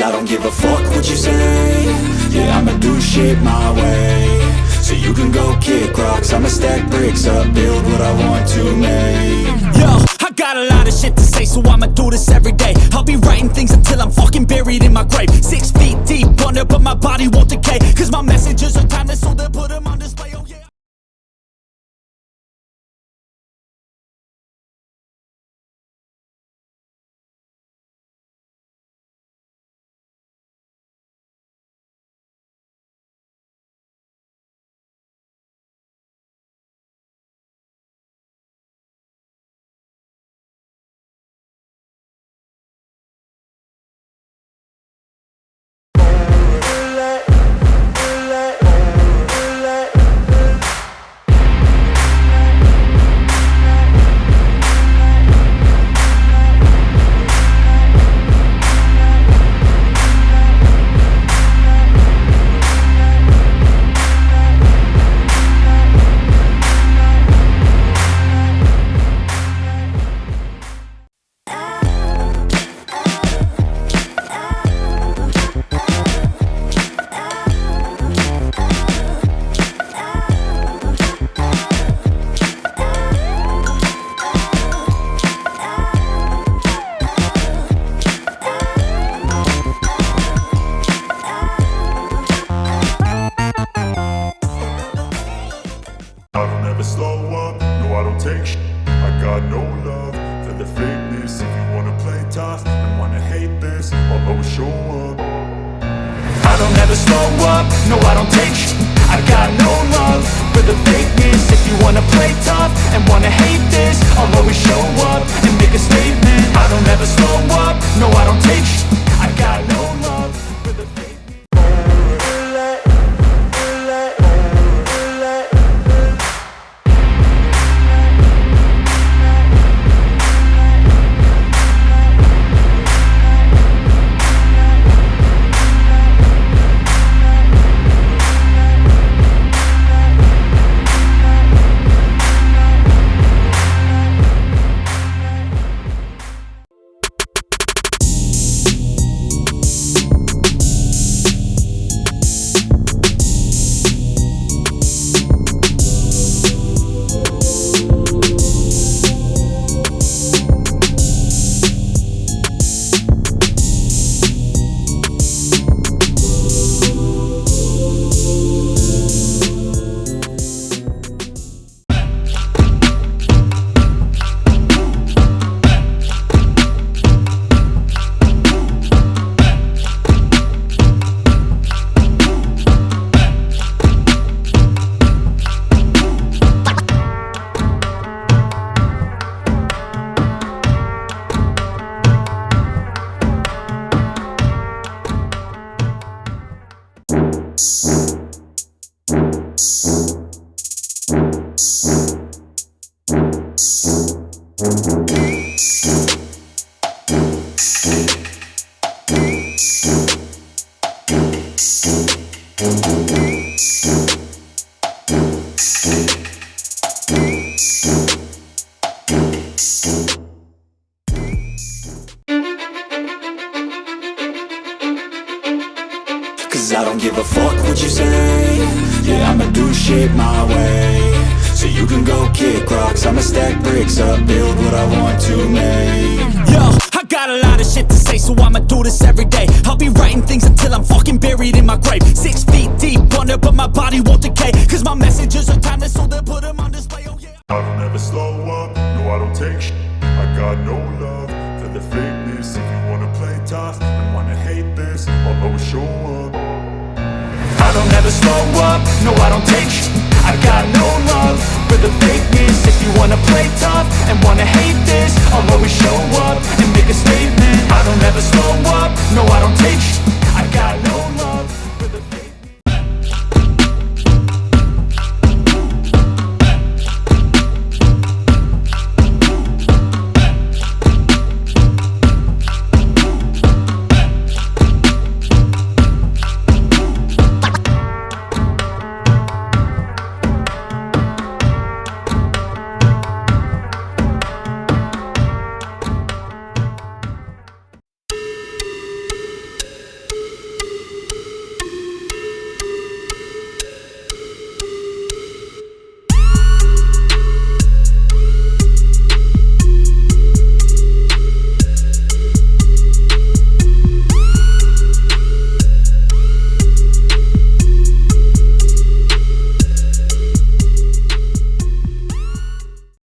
I don't give a fuck what you say. Yeah, I'ma do shit my way. So you can go kick rocks, I'ma stack bricks up, build what I want to make. Yo, I got a lot of shit to say, so I'ma do this every day. I'll be writing things until I'm fucking buried in my grave. 6 feet deep under, but my body won't decay, cause my messages are timeless, so they'll put them on display, oh yeah. I got no love for the fakeness. If you wanna play tough and wanna hate this, I'll always show up. I don't ever slow up, no I don't take sh**. I got no love for the fakeness. If you wanna play tough and wanna hate this, I'll always show up and make a statement. I don't ever slow up, no I don't take sh**. I got no love for the fakeness. Cause I don't give a fuck what you say. Yeah, I'ma do shit my way. So you can go kick rocks, I'ma stack bricks up, build what I want to make. Yo, I got a lot of shit to say, so I'ma do this every day. I'll be writing things until I'm fucking buried in my grave. 6 feet deep under, but my body won't decay, cause my messages are timeless, so they'll put them on display, oh yeah. I don't ever slow up, no I don't take sh**. I got no love for the fakeness. If you wanna play tough and wanna hate this, I'll always show up. I don't ever slow up, no I don't take sh**. I got no love for the fakeness. If you wanna play tough and wanna hate